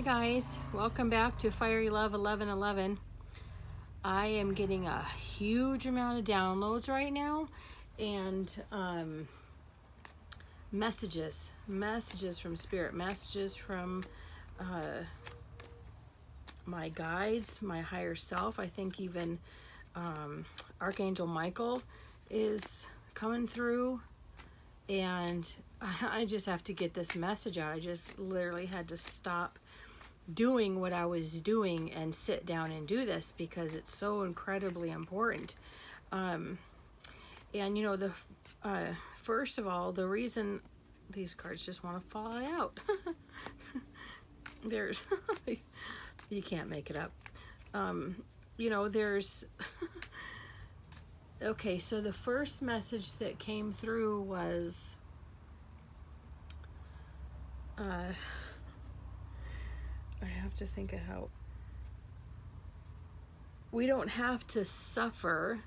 Hi guys, welcome back to Fiery Love 1111. I am getting a huge amount of downloads right now and messages from Spirit, messages from my guides, my higher self. I think even Archangel Michael is coming through, and I just have to get this message out. I just literally had to stop doing what I was doing and sit down and do this because it's so incredibly important. And you know, the first of all, the reason these cards just want to fall out. There's you can't make it up. You know, there's okay, so the first message that came through was I have to think of how we don't have to suffer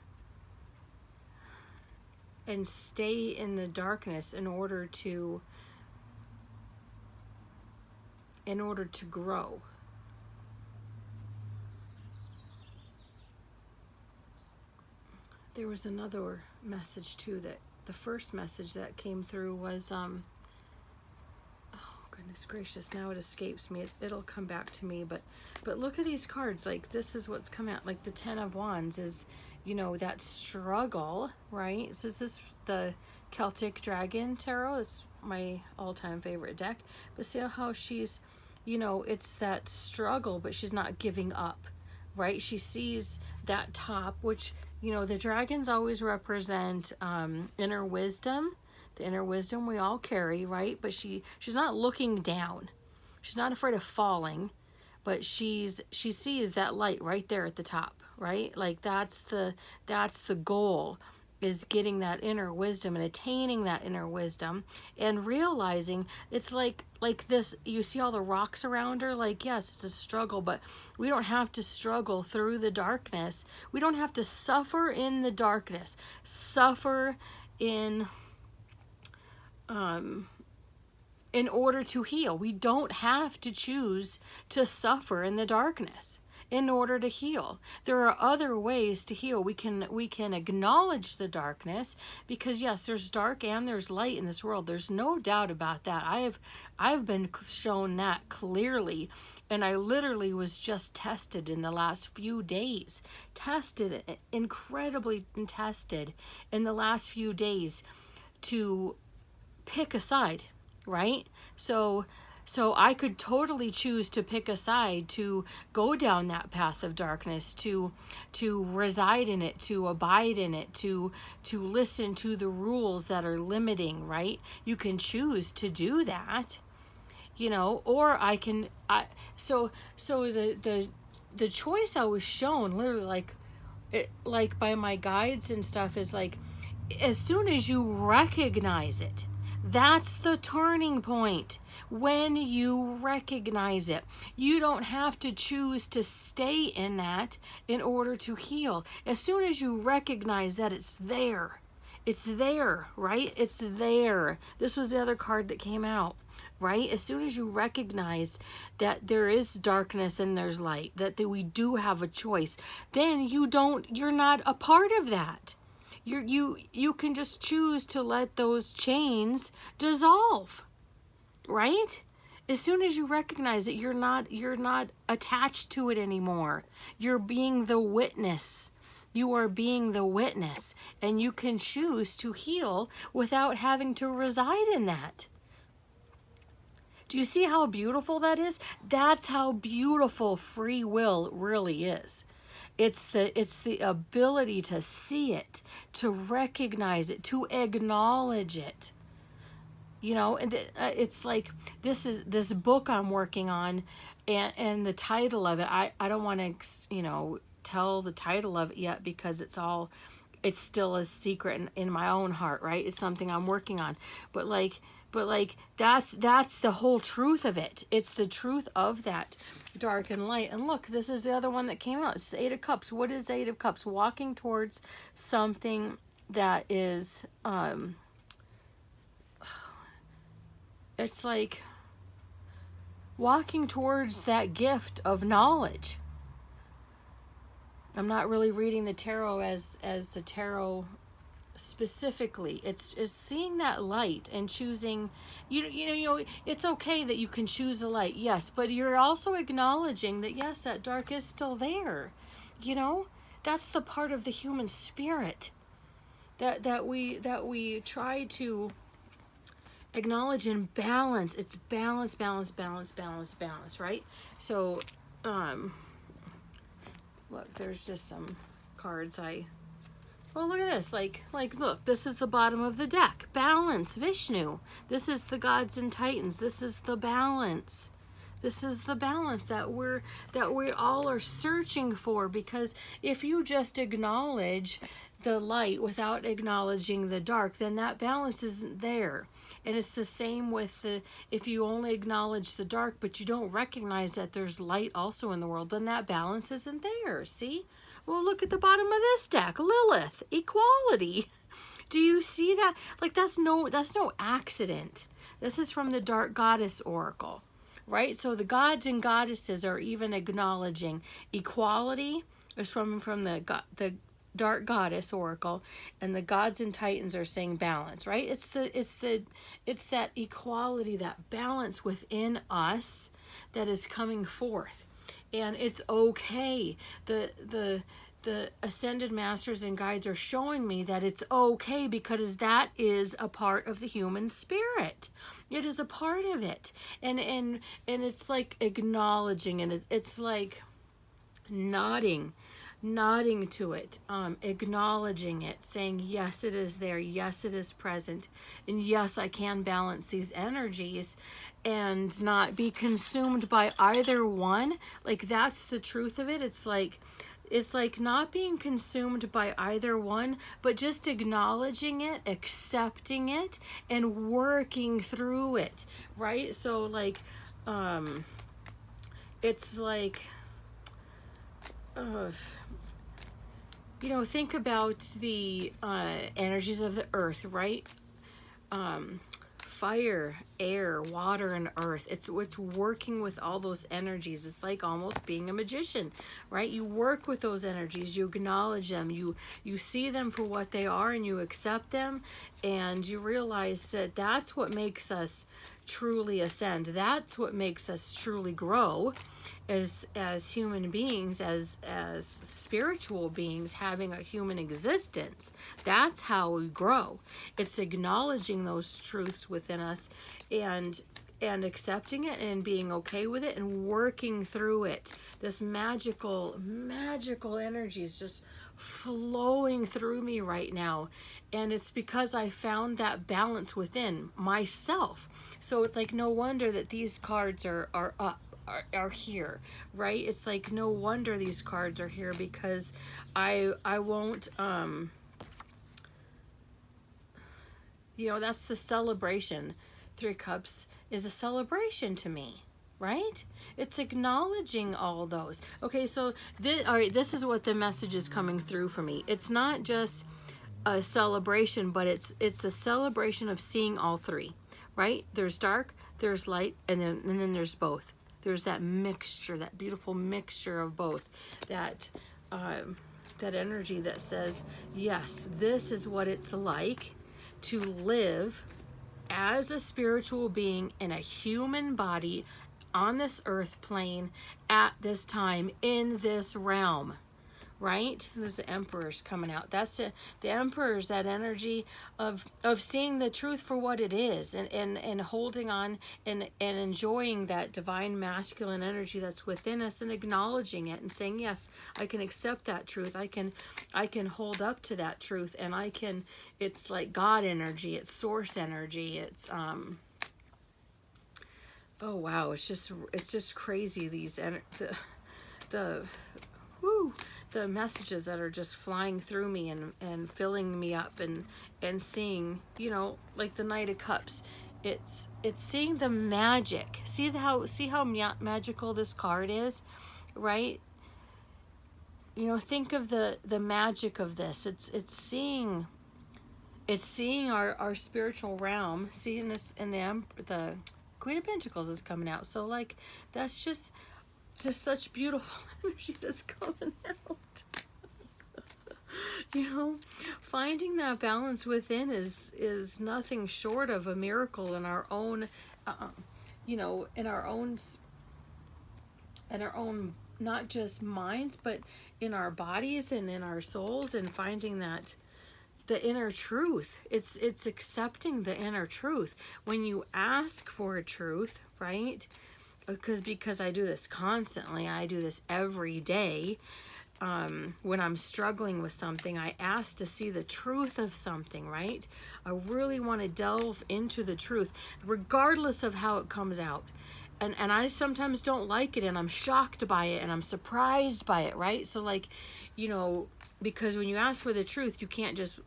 and stay in the darkness in order to grow. There was another message too, that the first message that came through was goodness gracious, now it escapes me. It'll come back to me, but look at these cards. Like, this is what's come out. Like the Ten of Wands is, you know, that struggle, right? So this is the Celtic Dragon Tarot. It's my all-time favorite deck. But see how she's, you know, it's that struggle, but she's not giving up, right? She sees that top, which, you know, the dragons always represent inner wisdom, the inner wisdom we all carry, right? But she's not looking down. She's not afraid of falling, but she sees that light right there at the top, right? Like that's the goal, is getting that inner wisdom and attaining that inner wisdom and realizing it's like this. You see all the rocks around her. Like, yes, it's a struggle, but we don't have to struggle through the darkness. We don't have to suffer in the darkness. Suffer in order to heal. We don't have to choose to suffer in the darkness in order to heal. There are other ways to heal. We can acknowledge the darkness, because yes, there's dark and there's light in this world. There's no doubt about that. I've been shown that clearly, and I literally was just tested in the last few days. Incredibly tested in the last few days to pick a side, right? So I could totally choose to pick a side, to go down that path of darkness, to reside in it, to abide in it, to listen to the rules that are limiting, right? You can choose to do that, you know, or so the choice I was shown, literally, like by my guides and stuff, is like, as soon as you recognize it, that's the turning point. When you recognize it, you don't have to choose to stay in that in order to heal. As soon as you recognize that it's there, right? It's there. This was the other card that came out, right? As soon as you recognize that there is darkness and there's light, that we do have a choice, then you're not a part of that. You can just choose to let those chains dissolve, right? As soon as you recognize that you're not attached to it anymore. You're being the witness. You are being the witness, and you can choose to heal without having to reside in that. Do you see how beautiful that is? That's how beautiful free will really is. It's the ability to see it, to recognize it, to acknowledge it. You know, and it's like this book I'm working on, and the title of it, I don't want to, you know, tell the title of it yet, because it's still a secret in my own heart, right? It's something I'm working on, but that's the whole truth of it. It's the truth of that dark and light. And look, this is the other one that came out. It's the Eight of Cups. What is Eight of Cups? Walking towards something that is it's like walking towards that gift of knowledge. I'm not really reading the tarot as the tarot specifically. It's seeing that light and choosing. You know, it's okay that you can choose a light, yes, but you're also acknowledging that yes, that dark is still there. You know, that's the part of the human spirit that we try to acknowledge and balance. It's balance, balance, balance, balance, balance, right? So look, there's just some cards well, look at this. Like, look, this is the bottom of the deck. Balance, Vishnu. This is the gods and titans. This is the balance. This is the balance that we all are searching for, because if you just acknowledge the light without acknowledging the dark, then that balance isn't there. And it's the same with if you only acknowledge the dark but you don't recognize that there's light also in the world, then that balance isn't there. See? Well, look at the bottom of this deck. Lilith, equality. Do you see that? Like, that's no accident. This is from the Dark Goddess Oracle, right? So the gods and goddesses are even acknowledging equality. Is from the Dark Goddess Oracle, and the gods and titans are saying balance, right? It's that equality, that balance within us that is coming forth. And it's okay. The ascended masters and guides are showing me that it's okay, because that is a part of the human spirit. It is a part of it. And it's like acknowledging, and it's like nodding to it, acknowledging it, saying, yes, it is there. Yes, it is present. And yes, I can balance these energies and not be consumed by either one. Like, that's the truth of it. It's like not being consumed by either one, but just acknowledging it, accepting it, and working through it, right? So like, it's like, you know, think about the energies of the earth, right? Fire, air, water, and earth. It's working with all those energies. It's like almost being a magician, right? You work with those energies, you acknowledge them, you see them for what they are, and you accept them, and you realize that that's what makes us truly ascend. That's what makes us truly grow as human beings, as spiritual beings having a human existence. That's how we grow. It's acknowledging those truths within us and accepting it and being okay with it and working through it. This magical energy is just flowing through me right now, and it's because I found that balance within myself. So it's like no wonder that these cards are up, are here, right? It's like no wonder these cards are here, because I won't you know, that's the celebration. Three Cups is a celebration to me, right? It's acknowledging all those. Okay, so all right, this is what the message is coming through for me. It's not just a celebration, but it's a celebration of seeing all three, right? There's dark, there's light, and then there's both. There's that mixture, that beautiful mixture of both, that energy that says, yes, this is what it's like to live as a spiritual being in a human body on this earth plane at this time in this realm, right? This the Emperor's coming out. That's it. The Emperor's that energy of seeing the truth for what it is, and holding on and enjoying that divine masculine energy that's within us, and acknowledging it and saying, yes, I can accept that truth. I can hold up to that truth, and it's like God energy, it's source energy, it's oh wow, it's just crazy, these the messages that are just flying through me and filling me up, and seeing, you know, like the Knight of Cups. It's seeing the magic. See how magical this card is, right? You know, think of the magic of this. It's seeing our spiritual realm, seeing this in the Queen of Pentacles is coming out. So like, that's just such beautiful energy that's coming out. You know, finding that balance within is nothing short of a miracle in our own, you know, in our own, not just minds, but in our bodies and in our souls, and finding that the inner truth. It's accepting the inner truth. When you ask for a truth, right? Because I do this constantly. I do this every day. When I'm struggling with something, I ask to see the truth of something, right? I really want to delve into the truth, regardless of how it comes out. And I sometimes don't like it, and I'm shocked by it, and I'm surprised by it, right? So like, you know, because when you ask for the truth, you can't just,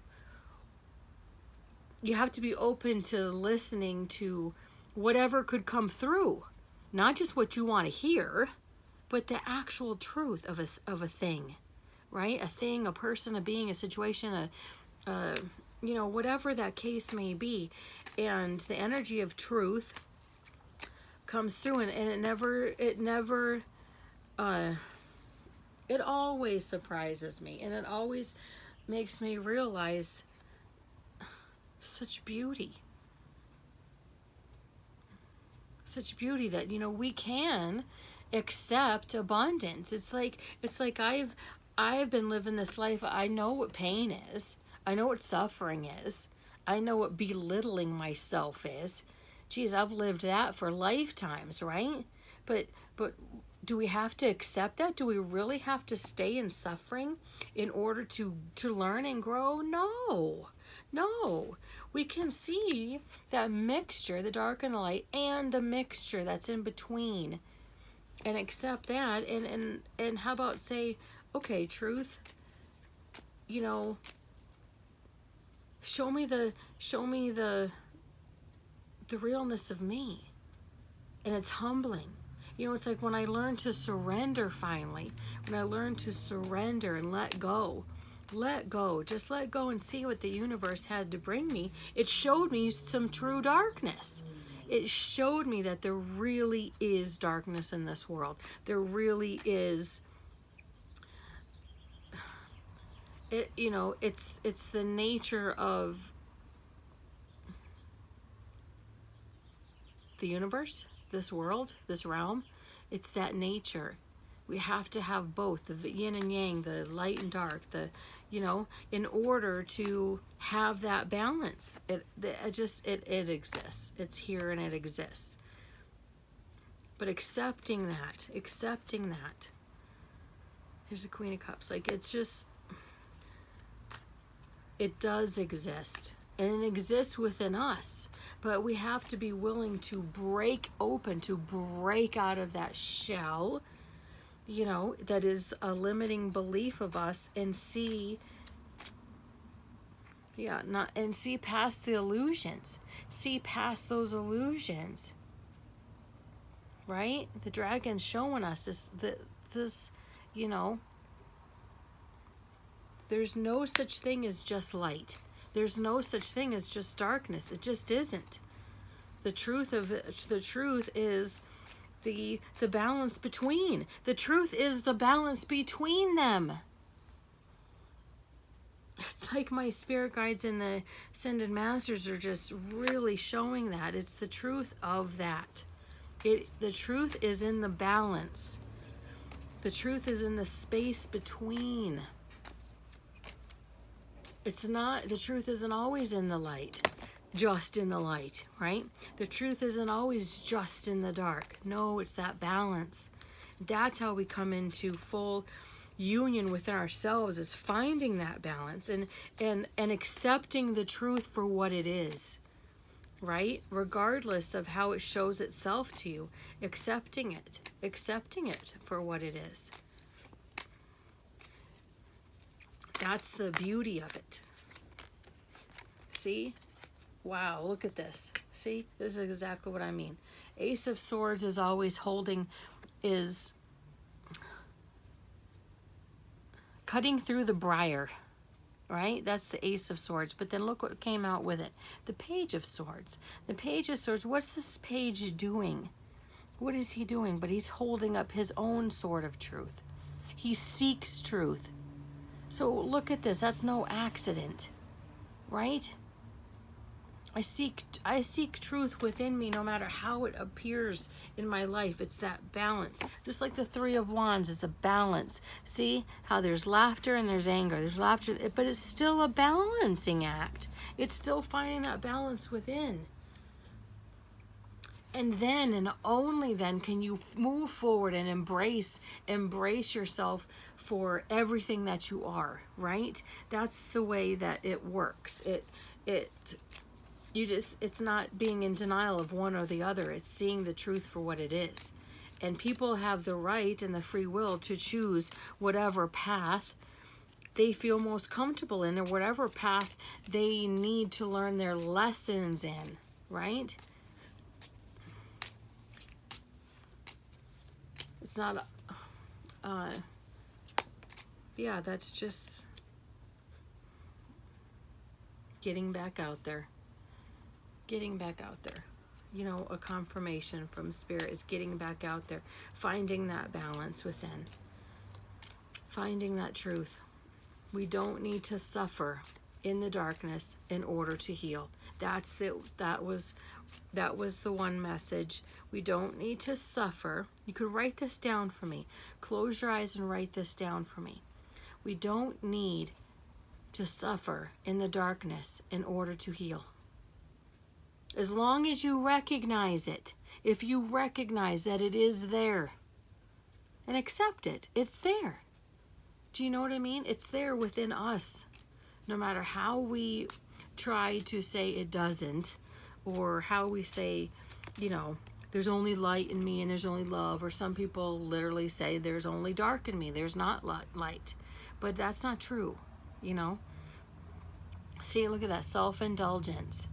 you have to be open to listening to whatever could come through. Not just what you want to hear, but the actual truth of a thing, right? A thing, a person, a being, a situation, you know, whatever that case may be. And the energy of truth comes through, and it always surprises me, and it always makes me realize such beauty that, you know, we can accept abundance. It's like I've been living this life. I know what pain is. I know what suffering is. I know what belittling myself is. Geez, I've lived that for lifetimes, right? But do we have to accept that? Do we really have to stay in suffering in order to learn and grow? No. We can see that mixture, the dark and the light, and the mixture that's in between, and accept that, and how about say, okay, truth, you know, show me the realness of me. And it's humbling. You know, it's like when I learned to surrender finally, when I learned to surrender and let go, just let go and see what the universe had to bring me. It showed me some true darkness. It showed me that there really is darkness in this world. There really is. It, you know, it's the nature of the universe, this world, this realm. It's that nature. We have to have both, the yin and yang, the light and dark, you know, in order to have that balance. It exists. It's here and it exists. But accepting that. Here's the Queen of Cups. Like, it's just, it does exist. And it exists within us. But we have to be willing to break open, to break out of that shell, you know, that is a limiting belief of us, and see, see past the illusions. See past those illusions. Right? The dragon's showing us this, you know, there's no such thing as just light. There's no such thing as just darkness. It just isn't. The truth is the balance between. The truth is the balance between them. It's like my spirit guides and the ascended masters are just really showing that. It's the truth of that. The truth is in the balance. The truth is in the space between. The truth isn't always in the light, just in the light, right? The truth isn't always just in the dark. No, it's that balance. That's how we come into full union within ourselves, is finding that balance and accepting the truth for what it is, right? Regardless of how it shows itself to you, accepting it for what it is. That's the beauty of it. See? Wow, look at this. See? This is exactly what I mean. Ace of Swords is always cutting through the briar. right? That's the Ace of Swords. But then look what came out with it. The Page of Swords. The Page of Swords, what's this page doing? What is he doing? But he's holding up his own sword of truth. He seeks truth. So look at this. That's no accident, right? I seek truth within me no matter how it appears in my life. It's that balance. Just like the Three of Wands is a balance. See how there's laughter and there's anger. There's laughter, but it's still a balancing act. It's still finding that balance within. And then and only then can you move forward and embrace yourself for everything that you are, right? That's the way that it works. It's not being in denial of one or the other. It's seeing the truth for what it is. And people have the right and the free will to choose whatever path they feel most comfortable in, or whatever path they need to learn their lessons in, right? It's not, yeah, that's just getting back out there. Getting back out there. You know, a confirmation from Spirit is getting back out there. Finding that balance within. Finding that truth. We don't need to suffer in the darkness in order to heal. That was the one message. We don't need to suffer. You could write this down for me. Close your eyes and write this down for me. We don't need to suffer in the darkness in order to heal. As long as you recognize it, if you recognize that it is there and accept it, it's there. Do you know what I mean? It's there within us. No matter how we try to say it doesn't, or how we say, you know, there's only light in me and there's only love, or some people literally say there's only dark in me, there's not light. But that's not true, you know? See, look at that, self-indulgence.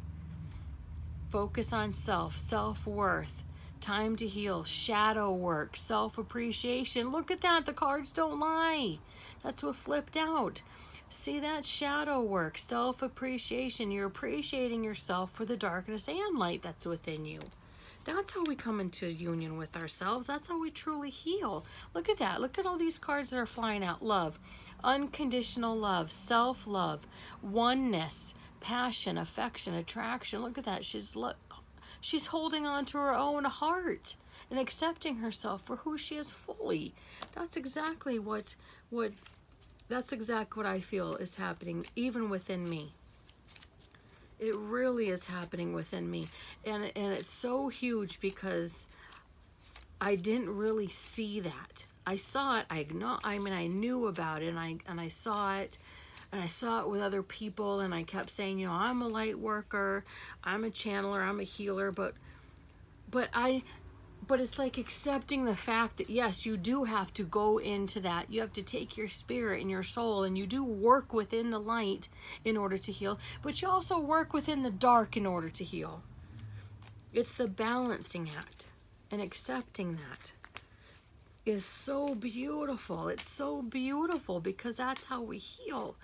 Focus on self, self-worth, time to heal, shadow work, self-appreciation. Look at that, the cards don't lie. That's what flipped out. See that, shadow work, self-appreciation. You're appreciating yourself for the darkness and light that's within you. That's how we come into union with ourselves. That's how we truly heal. Look at that. Look at all these cards that are flying out. Love, unconditional love, self-love, oneness, passion, affection, attraction. Look at that. She's holding on to her own heart and accepting herself for who she is fully. That's exactly what I feel is happening even within me. It really is happening within me. And it's so huge because I didn't really see that. I saw it. I knew about it, and I saw it. And I saw it with other people, and I kept saying, you know, I'm a light worker, I'm a channeler, I'm a healer, but it's like accepting the fact that yes, you do have to go into that. You have to take your spirit and your soul, and you do work within the light in order to heal, but you also work within the dark in order to heal. It's the balancing act, and accepting that is so beautiful. It's so beautiful because that's how we heal.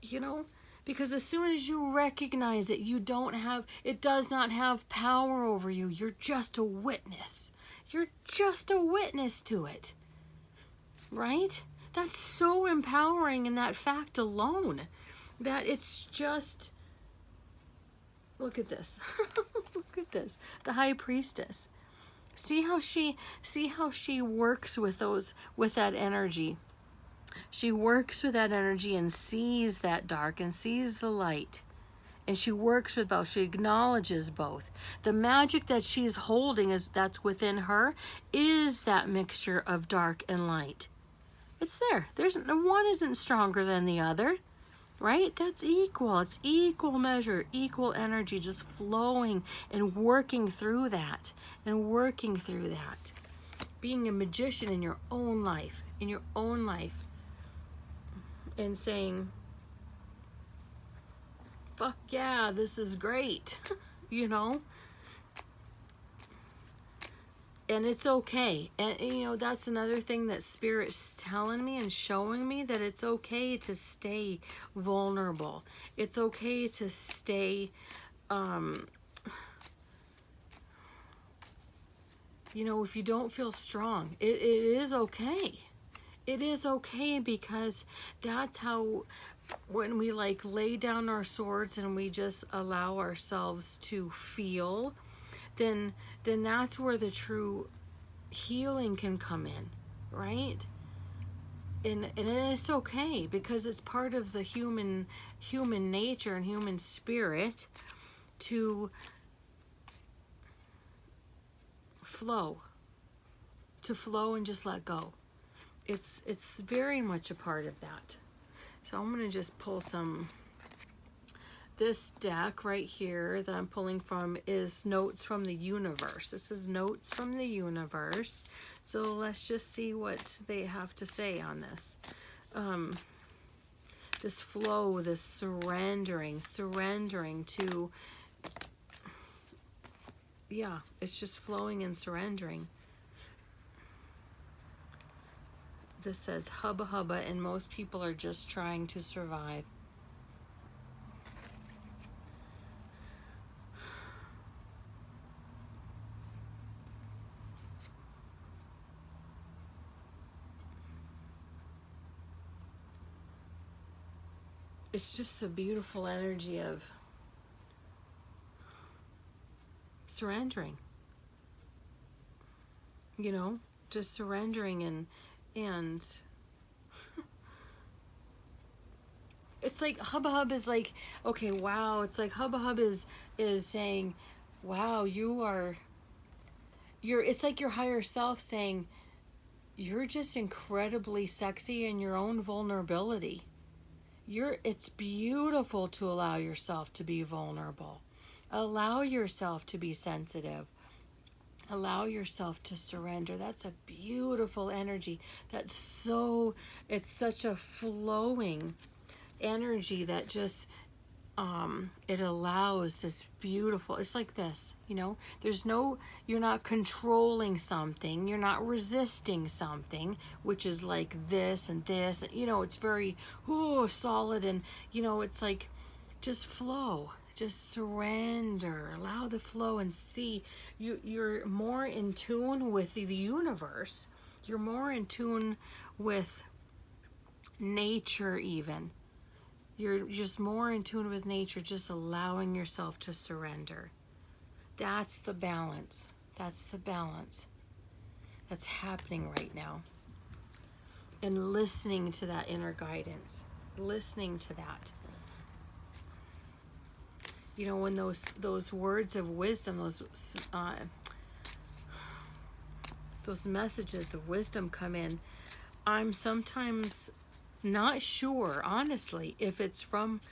You know, because as soon as you recognize it, it does not have power over you. You're just a witness. You're just a witness to it. Right? That's so empowering in that fact alone. That it's just, look at this. Look at this. The High Priestess. See how she works with that energy. She works with that energy and sees that dark and sees the light. And she works with both. She acknowledges both. The magic that she's holding that's within her is that mixture of dark and light. It's there. One isn't stronger than the other, right? That's equal. It's equal measure, equal energy, just flowing and working through that Being a magician in your own life, and saying, fuck yeah, this is great, you know? And it's okay. And you know, that's another thing that Spirit's telling me and showing me, that it's okay to stay vulnerable. It's okay to stay, you know, if you don't feel strong, it is okay. It is okay, because that's how, when we like lay down our swords and we just allow ourselves to feel, then that's where the true healing can come in, right? And it's okay, because it's part of the human nature and human spirit to flow and just let go. It's very much a part of that. So I'm going to just pull some. This deck right here that I'm pulling from is Notes from the Universe. This is Notes from the Universe. So let's just see what they have to say on this. This flow, this surrendering to, yeah, it's just flowing and surrendering. This says hubba hubba, and most people are just trying to survive. It's just a beautiful energy of surrendering. You know, just surrendering and it's like Hubba Hub is like, okay, wow, it's like Hubba Hub is saying, wow, you're it's like your higher self saying, you're just incredibly sexy in your own vulnerability. It's beautiful to allow yourself to be vulnerable. Allow yourself to be sensitive. Allow yourself to surrender. That's a beautiful energy. It's such a flowing energy that just, it allows this beautiful, it's like this, you know, you're not controlling something, you're not resisting something, which is like this and this, you know, it's very, solid, and, you know, it's like, just flow. Just surrender, allow the flow, and see you're more in tune with the universe. You're more in tune with nature even. You're just more in tune with nature, just allowing yourself to surrender. That's the balance. That's the balance that's happening right now. And listening to that inner guidance. Listening to that. You know, when those words of wisdom, those messages of wisdom come in, I'm sometimes not sure, honestly, if it's from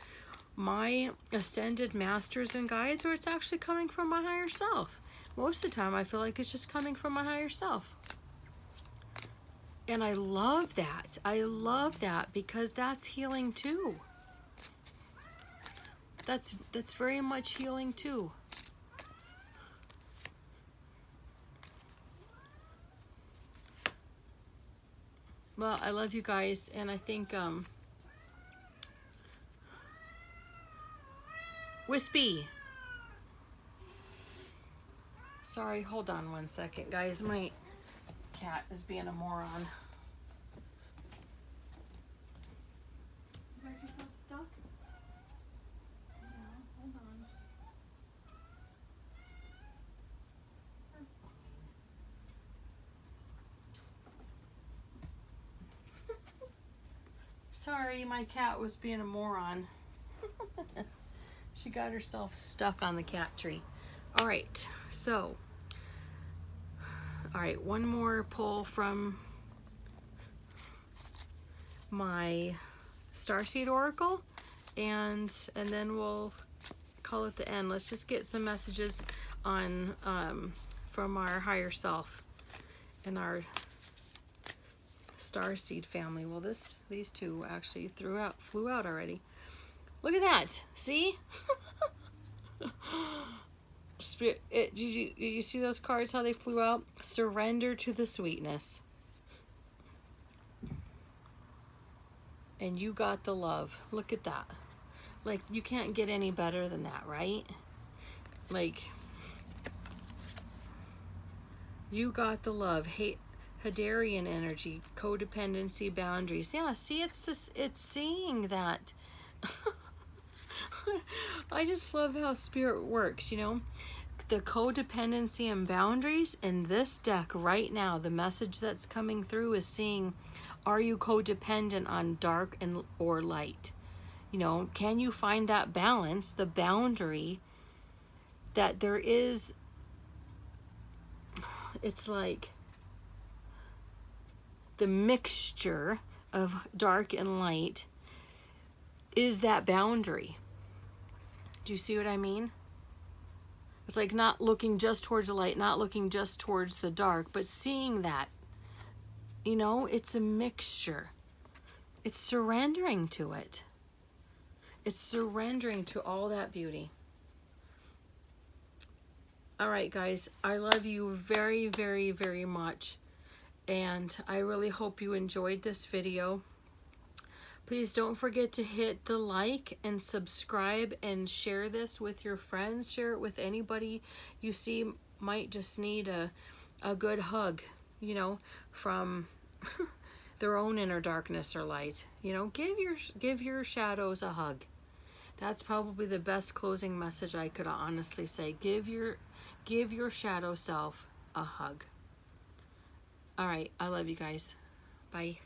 my ascended masters and guides or it's actually coming from my higher self. Most of the time, I feel like it's just coming from my higher self. And I love that. I love that, because that's healing too. That's very much healing too. Well, I love you guys, and I think Wispy. Sorry, hold on one second, guys. My cat is being a moron. You got yourself stuck? Hold on. Sorry, my cat was being a moron. She got herself stuck on the cat tree. All right, so, all right, one more pull from my Starseed Oracle, and then we'll call it the end. Let's just get some messages on from our higher self and our Starseed family. Well, these two actually flew out already. Look at that. See? Spirit, did you see those cards, how they flew out? Surrender to the sweetness. And you got the love. Look at that. Like, you can't get any better than that, right? Like, you got the love. Hadarian energy, codependency, boundaries. Yeah, see, it's this, it's seeing that. I just love how spirit works, you know? The codependency and boundaries in this deck right now, the message that's coming through is seeing, are you codependent on dark and or light? You know, can you find that balance, the boundary that there is? It's like the mixture of dark and light is that boundary. Do you see what I mean? It's like not looking just towards the light, not looking just towards the dark, but seeing that, you know, it's a mixture. It's surrendering to it. It's surrendering to all that beauty. All right, guys, I love you very, very, very much. And I really hope you enjoyed this video. Please don't forget to hit the like and subscribe and share this with your friends. Share it with anybody you see might just need a good hug, you know, from their own inner darkness or light. You know, give your shadows a hug. That's probably the best closing message I could honestly say. Give your shadow self a hug. All right, I love you guys. Bye.